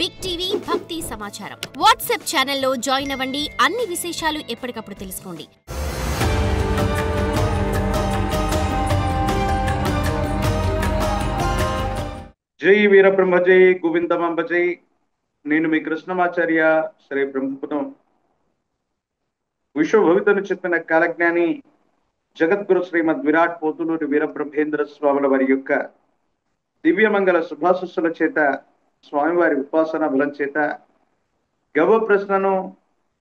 Big TV భక్తి సమాచారం WhatsApp ఛానల్లో జాయిన్ అవ్వండి. అన్ని విశేషాలు ఎప్పటికప్పుడు తెలుసుకోండి. జై వీరబ్రహ్మ జై గోవిందమాంబ జై. నేను మీ కృష్ణమాచార్య శ్రీ బ్రహ్మపురం. విశ్వభవితను చెప్పిన కాలజ్ఞాని జగద్గురు శ్రీమద్ విరాట్ పోతులూరి వీరబ్రహ్మేంద్ర స్వాముల వారి యొక్క దివ్యమంగళ శుభాశస్సుల చేత, స్వామివారి ఉపాసన బలం చేత గవ ప్రశ్నను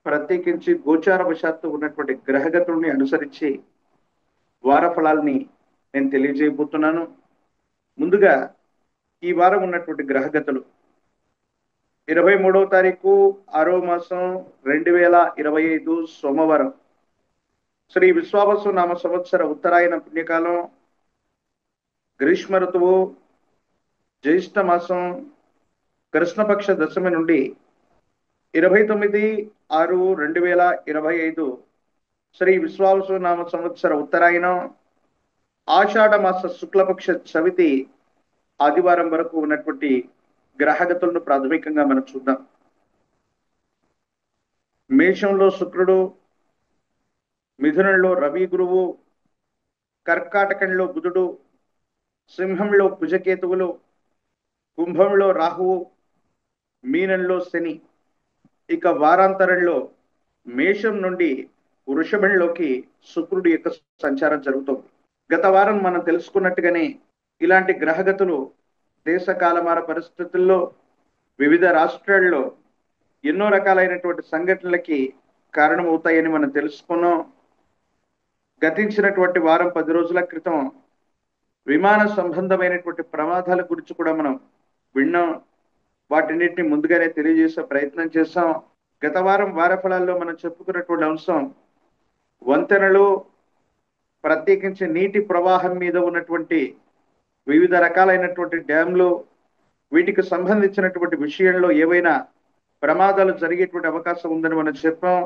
ప్రత్యేకించి గోచారవశాత్తు ఉన్నటువంటి గ్రహగతుల్ని అనుసరించి వార ఫలాల్ని నేను తెలియజేయబోతున్నాను. ముందుగా ఈ వారం ఉన్నటువంటి గ్రహగతులు 23వ తారీఖు 6వ మాసం 2025 సోమవారం, శ్రీ విశ్వావసు నామ సంవత్సర ఉత్తరాయణ పుణ్యకాలం, గ్రీష్మ ఋతువు, జ్యేష్ఠ మాసం, కృష్ణపక్ష దశమి నుండి 29/6/2025 శ్రీ విశ్వావసు నామ సంవత్సర ఉత్తరాయణం, ఆషాఢ మాస శుక్లపక్ష చవితి ఆదివారం వరకు ఉన్నటువంటి గ్రహగతులను ప్రాథమికంగా మనం చూద్దాం. మేషంలో శుక్రుడు, మిథునంలో రవి గురువు, కర్కాటకంలో బుధుడు, సింహంలో కుజకేతువులు, కుంభంలో రాహువు, మీనంలో శని. ఇక వారాంతరంలో మేషం నుండి వృషభంలోకి శుక్రుడి యొక్క సంచారం జరుగుతుంది. గత వారం మనం తెలుసుకున్నట్టుగానే ఇలాంటి గ్రహగతులు దేశ కాలమాన పరిస్థితుల్లో వివిధ రాష్ట్రాల్లో ఎన్నో రకాలైనటువంటి సంఘటనలకి కారణమవుతాయని మనం తెలుసుకున్నాం. గతించినటువంటి వారం 10 రోజుల క్రితం విమాన సంబంధమైనటువంటి ప్రమాదాల గురించి కూడా మనం విన్నాం. వాటిన్నిటిని ముందుగానే తెలియజేసే ప్రయత్నం చేశాం. గత వారం వార ఫలాల్లో మనం చెప్పుకున్నటువంటి అంశం వంతెనలు, ప్రత్యేకించి నీటి ప్రవాహం మీద ఉన్నటువంటి వివిధ రకాలైనటువంటి డ్యాంలు, వీటికి సంబంధించినటువంటి విషయంలో ఏవైనా ప్రమాదాలు జరిగేటువంటి అవకాశం ఉందని మనం చెప్పాం.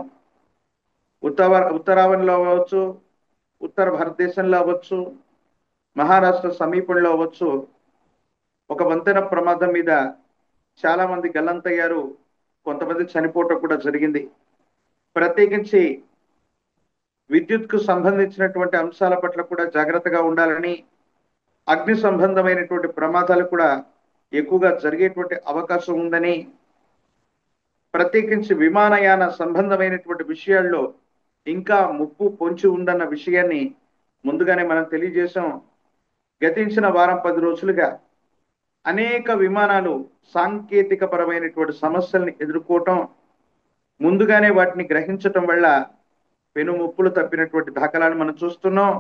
ఉత్తరావణిలో అవ్వచ్చు, ఉత్తర భారతదేశంలో అవ్వచ్చు, మహారాష్ట్ర సమీపంలో అవ్వచ్చు, ఒక వంతెన ప్రమాదం మీద చాలా మంది గల్లంతయ్యారు, కొంతమంది చనిపోవటం కూడా జరిగింది. ప్రత్యేకించి విద్యుత్కు సంబంధించినటువంటి అంశాల పట్ల కూడా జాగ్రత్తగా ఉండాలని, అగ్ని సంబంధమైనటువంటి ప్రమాదాలు కూడా ఎక్కువగా జరిగేటువంటి అవకాశం ఉందని, ప్రత్యేకించి విమానయాన సంబంధమైనటువంటి విషయాల్లో ఇంకా ముప్పు పొంచి ఉందన్న విషయాన్ని ముందుగానే మనం తెలియజేశాం. గతించిన వారం 10 రోజులుగా అనేక విమానాలు సాంకేతిక పరమైనటువంటి సమస్యల్ని ఎదుర్కోవటం, ముందుగానే వాటిని గ్రహించటం వల్ల పెను ముప్పులు తప్పినటువంటి దాఖలాన్ని మనం చూస్తున్నాం.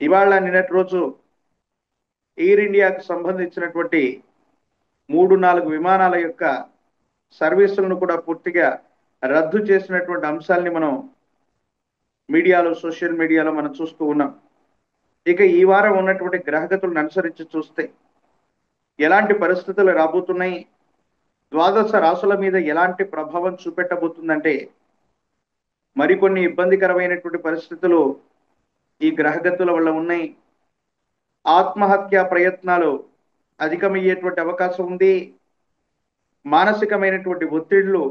ఇవాళ నిన్నటి రోజు ఎయిర్ ఇండియాకు సంబంధించినటువంటి 3-4 విమానాల యొక్క సర్వీసులను కూడా పూర్తిగా రద్దు చేసినటువంటి అంశాలని మనం మీడియాలో, సోషల్ మీడియాలో మనం చూస్తూ ఉన్నాం. ఇక ఈ వారం ఉన్నటువంటి గ్రహగతులను అనుసరించి చూస్తే ఎలాంటి పరిస్థితులు రాబోతున్నాయి, ద్వాదశ రాశుల మీద ఎలాంటి ప్రభావం చూపెట్టబోతుందంటే మరికొన్ని ఇబ్బందికరమైనటువంటి పరిస్థితులు ఈ గ్రహగతుల వల్ల ఉన్నాయి. ఆత్మహత్యా ప్రయత్నాలు అధికమయ్యేటువంటి అవకాశం ఉంది. మానసికమైనటువంటి ఒత్తిళ్లు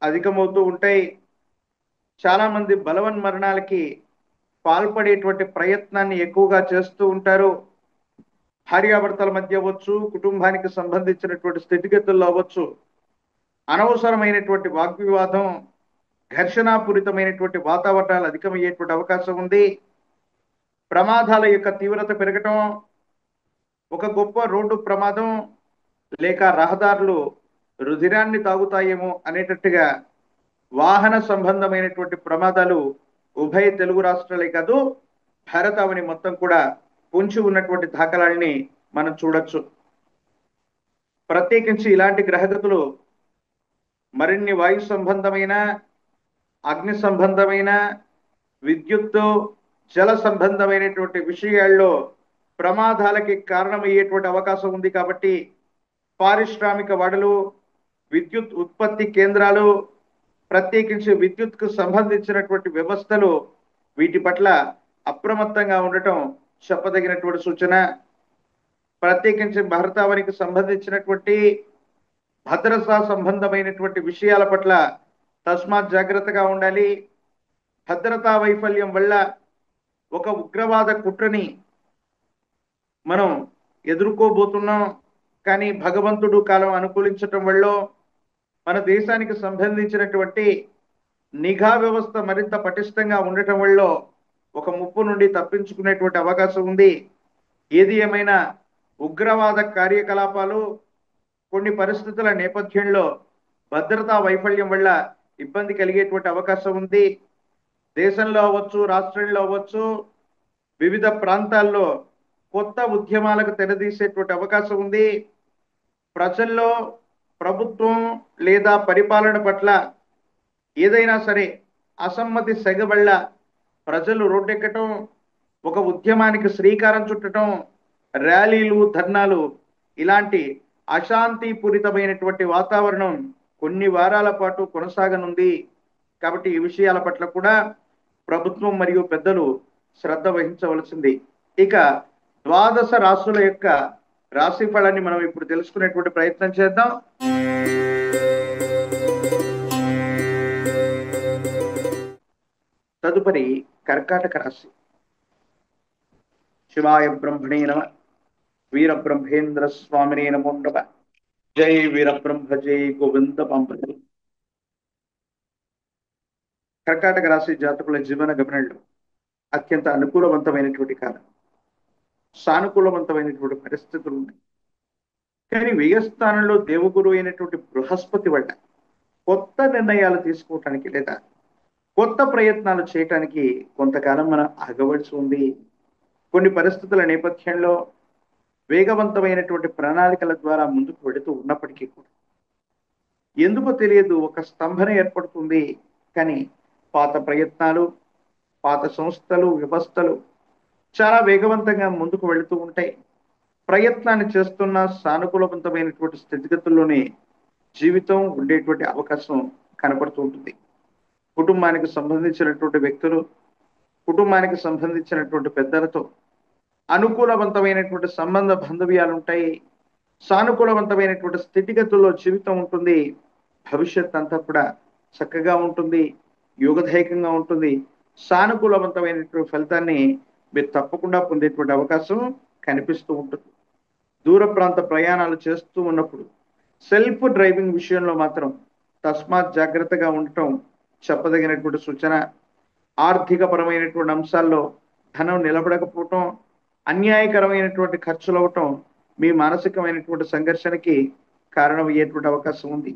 అధికమవుతూ ఉంటాయి. చాలా మంది బలవన్మరణాలకి పాల్పడేటువంటి ప్రయత్నాన్ని ఎక్కువగా చేస్తూ ఉంటారు. భార్యాభర్తల మధ్య అవ్వచ్చు, కుటుంబానికి సంబంధించినటువంటి స్థితిగతుల్లో అవ్వచ్చు, అనవసరమైనటువంటి వాగ్వివాదం, ఘర్షణాపూరితమైనటువంటి వాతావరణాలు అధికమయ్యేటువంటి అవకాశం ఉంది. ప్రమాదాల యొక్క తీవ్రత పెరగటం, ఒక గొప్ప రోడ్డు ప్రమాదం లేక రహదారులు రుధిరాన్ని తాగుతాయేమో అనేటట్టుగా వాహన సంబంధమైనటువంటి ప్రమాదాలు ఉభయ తెలుగు రాష్ట్రాలే కాదు, భారతావని మొత్తం కూడా పొంచి ఉన్నటువంటి దాఖలాల్ని మనం చూడొచ్చు. ప్రత్యేకించి ఇలాంటి గ్రహగతులు మరిన్ని వాయు సంబంధమైన, అగ్ని సంబంధమైన, విద్యుత్తు, జల సంబంధమైనటువంటి విషయాల్లో ప్రమాదాలకి కారణమయ్యేటువంటి అవకాశం ఉంది. కాబట్టి పారిశ్రామిక వాడలు, విద్యుత్ ఉత్పత్తి కేంద్రాలు, ప్రత్యేకించి విద్యుత్కు సంబంధించినటువంటి వ్యవస్థలు, వీటి పట్ల అప్రమత్తంగా ఉండటం చెప్పదగినటువంటి సూచన. ప్రత్యేకించి భారతావనికి సంబంధించినటువంటి భద్రతా సంబంధమైనటువంటి విషయాల పట్ల తస్మాత్ జాగ్రత్తగా ఉండాలి. భద్రతా వైఫల్యం వల్ల ఒక ఉగ్రవాద కుట్రని మనం ఎదుర్కోబోతున్నాం. కానీ భగవంతుడు కాలం అనుకూలించటం వల్ల మన దేశానికి సంబంధించినటువంటి నిఘా వ్యవస్థ మరింత పటిష్టంగా ఉండటం వల్ల ఒక ముప్పు నుండి తప్పించుకునేటువంటి అవకాశం ఉంది. ఏది ఏమైనా ఉగ్రవాద కార్యకలాపాలు కొన్ని పరిస్థితుల నేపథ్యంలో భద్రతా వైఫల్యం వల్ల ఇబ్బంది కలిగేటువంటి అవకాశం ఉంది. దేశంలో అవ్వచ్చు, రాష్ట్రంలో అవ్వచ్చు, వివిధ ప్రాంతాల్లో కొత్త ఉద్యమాలకు తెరదీసేటువంటి అవకాశం ఉంది. ప్రజల్లో ప్రభుత్వం లేదా పరిపాలన పట్ల ఏదైనా సరే అసమ్మతి సెగ వల్ల ప్రజలు రోడ్డెక్కటం, ఒక ఉద్యమానికి శ్రీకారం చుట్టడం, ర్యాలీలు, ధర్నాలు, ఇలాంటి అశాంతిపూరితమైనటువంటి వాతావరణం కొన్ని వారాల పాటు కొనసాగనుంది. కాబట్టి ఈ విషయాల పట్ల కూడా ప్రభుత్వం మరియు పెద్దలు శ్రద్ధ వహించవలసింది. ఇక 12 రాశుల యొక్క రాశి ఫలాన్ని మనం ఇప్పుడు తెలుసుకునేటువంటి ప్రయత్నం చేద్దాం. తదుపరి కర్కాటక రాశి. శివాయ బ్రహ్మణే నమః. వీరబ్రహ్మేంద్ర స్వామినే నమో నమః. జై వీరబ్రహ్మ, జై గోవింద పంపతి. కర్కాటక రాశి జాతకుల జీవన గమనంలో అత్యంత అనుకూలవంతమైనటువంటి కాలం, సానుకూలవంతమైనటువంటి పరిస్థితులు ఉన్నాయి. కానీ వ్యయస్థానంలో దేవగురు అయినటువంటి బృహస్పతి వల్ల కొత్త నిర్ణయాలు తీసుకోవటానికి లేదా కొత్త ప్రయత్నాలు చేయటానికి కొంతకాలం మనం ఆగవలసి ఉంది. కొన్ని పరిస్థితుల నేపథ్యంలో వేగవంతమైనటువంటి ప్రణాళికల ద్వారా ముందుకు వెళుతూ ఉన్నప్పటికీ కూడా ఎందుకో తెలియదు ఒక స్తంభన ఏర్పడుతుంది. కానీ పాత ప్రయత్నాలు, పాత సంస్థలు, వ్యవస్థలు చాలా వేగవంతంగా ముందుకు వెళుతూ ఉంటాయి. ప్రయత్నాన్ని చేస్తున్న సానుకూలవంతమైనటువంటి స్థితిగతుల్లోనే జీవితం ఉండేటువంటి అవకాశం కనపడుతూ ఉంటుంది. కుటుంబానికి సంబంధించినటువంటి వ్యక్తులు, కుటుంబానికి సంబంధించినటువంటి పెద్దలతో అనుకూలవంతమైనటువంటి సంబంధ బాంధవ్యాలు ఉంటాయి. సానుకూలవంతమైనటువంటి స్థితిగతుల్లో జీవితం ఉంటుంది. భవిష్యత్ అంతా కూడా చక్కగా ఉంటుంది, యోగదాయకంగా ఉంటుంది. సానుకూలవంతమైనటువంటి ఫలితాన్ని మీరు తప్పకుండా పొందేటువంటి అవకాశం కనిపిస్తూ ఉంటుంది. దూర ప్రాంత ప్రయాణాలు చేస్తూ ఉన్నప్పుడు సెల్ఫ్ డ్రైవింగ్ విషయంలో మాత్రం తస్మాత్ జాగ్రత్తగా ఉండటం చెప్పదగినటువంటి సూచన. ఆర్థిక పరమైనటువంటి అంశాల్లో ధనం నిలబడకపోవటం, అన్యాయకరమైనటువంటి ఖర్చులు అవటం మీ మానసికమైనటువంటి సంఘర్షణకి కారణమయ్యేటువంటి అవకాశం ఉంది.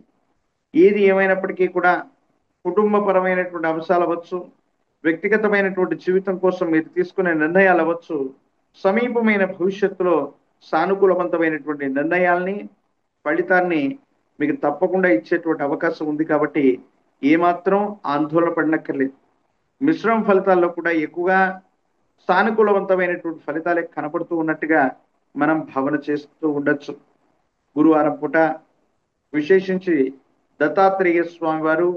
ఏది ఏమైనప్పటికీ కూడా కుటుంబపరమైనటువంటి అంశాలు అవ్వచ్చు, వ్యక్తిగతమైనటువంటి జీవితం కోసం మీరు తీసుకునే నిర్ణయాలు అవ్వచ్చు, సమీపమైన భవిష్యత్తులో సానుకూలవంతమైనటువంటి నిర్ణయాల్ని, ఫలితాన్ని మీకు తప్పకుండా ఇచ్చేటువంటి అవకాశం ఉంది. కాబట్టి ఏమాత్రం ఆందోళన పడినక్కర్లేదు. మిశ్రమ ఫలితాల్లో కూడా ఎక్కువగా సానుకూలవంతమైనటువంటి ఫలితాలే కనపడుతూ ఉన్నట్టుగా మనం భావన చేస్తూ ఉండొచ్చు. గురువారం పూట విశేషించి దత్తాత్రేయ స్వామి వారు,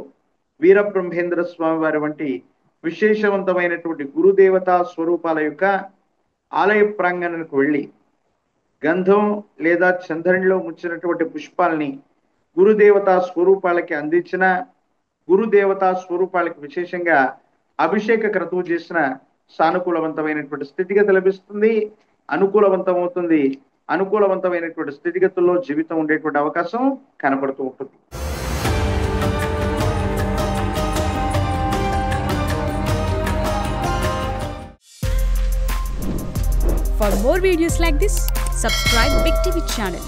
వీరబ్రహ్మేంద్ర స్వామి వారి వంటి విశేషవంతమైనటువంటి గురుదేవతా స్వరూపాల యొక్క ఆలయ ప్రాంగణానికి వెళ్ళి గంధం లేదా చందనంలో ముంచినటువంటి పుష్పాలని గురుదేవతా స్వరూపాలకి అందించిన, గురుదేవతా స్వరూపాలకి విశేషంగా అభిషేక క్రతువు చేసిన సానుకూలవంతమైనటువంటి స్థితిగతి లభిస్తుంది, అనుకూలవంతమవుతుంది. అనుకూలవంతమైనటువంటి స్థితిగతుల్లో జీవితం ఉండేటువంటి అవకాశం కనపడుతూ ఉంటుంది. For more videos like this, subscribe Big TV channel.